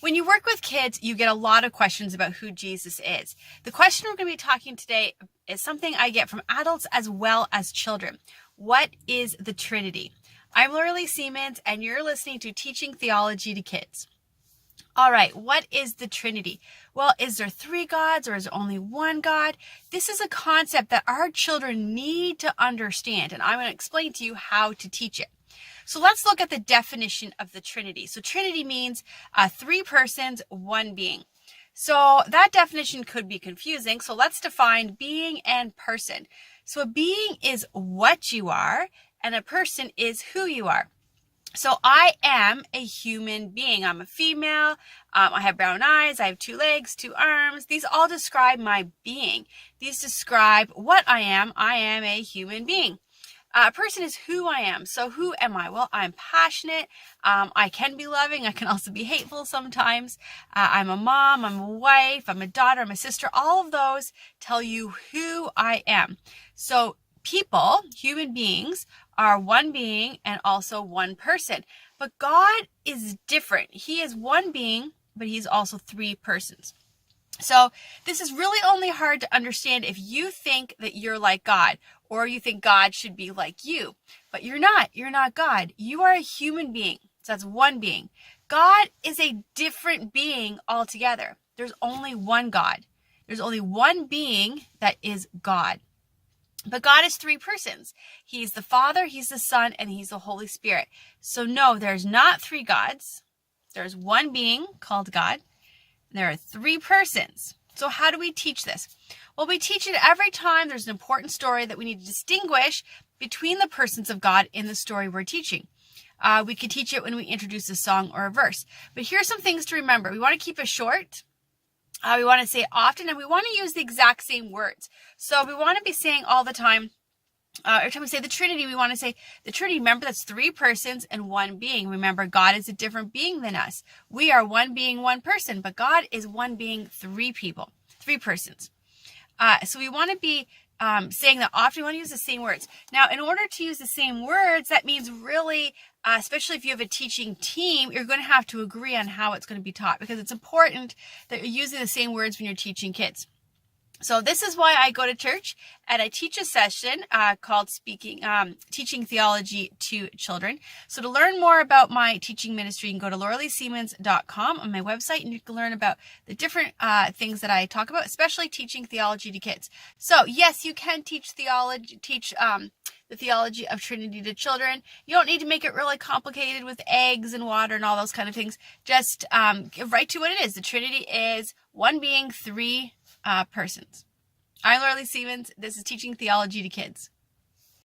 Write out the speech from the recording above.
When you work with kids, you get a lot of questions about who Jesus is. The question we're going to be talking today is something I get from adults as well as children. What is the Trinity? I'm Lorelei Siemens, and you're listening to Teaching Theology to Kids. All right, what is the Trinity? Well, is there three gods or is there only one God? This is a concept that our children need to understand, and I'm going to explain to you how to teach it. So let's look at the definition of the Trinity. So Trinity means three persons, one being. So that definition could be confusing. So let's define being and person. So a being is what you are, and a person is who you are. So I am a human being. I'm a female. I have brown eyes. I have 2 legs, 2 arms. These all describe my being. These describe what I am. I am a human being. A person is who I am. So who am I? Well, I'm passionate. I can be loving. I can also be hateful sometimes. I'm a mom. I'm a wife. I'm a daughter. I'm a sister. All of those tell you who I am. So people, human beings, are one being and also one person. But God is different. He is one being, but he's also 3 persons. So this is really only hard to understand if you think that you're like God, or you think God should be like you. But you're not. You're not God. You are a human being. So that's one being. God is a different being altogether. There's only one God. There's only one being that is God. But God is 3 persons. He's the Father, he's the Son, and he's the Holy Spirit. So no, there's not 3 gods. There's one being called God. There are 3 persons. So how do we teach this? Well, we teach it every time there's an important story that we need to distinguish between the persons of God in the story we're teaching. We could teach it when we introduce a song or a verse. But here's some things to remember. We want to keep it short. We want to say it often, and we want to use the exact same words. So we want to be saying all the time, every time we say the Trinity, we want to say the Trinity. Remember, that's 3 persons and one being. Remember, God is a different being than us. We are one being, one person, but God is one being, 3 people, 3 persons. So we want to be saying that often. We want to use the same words. Now, in order to use the same words, that means really, especially if you have a teaching team, you're going to have to agree on how it's going to be taught, because it's important that you're using the same words when you're teaching kids. So this is why I go to church and I teach a session called Teaching Theology to Children. So to learn more about my teaching ministry, you can go to loreleiSiemens.com on my website, and you can learn about the different things that I talk about, especially teaching theology to kids. So yes, you can teach the theology of Trinity to children. You don't need to make it really complicated with eggs and water and all those kind of things. Just get right to what it is. The Trinity is one being, 3 persons. I'm Lorelei Siemens. This is Teaching Theology to Kids.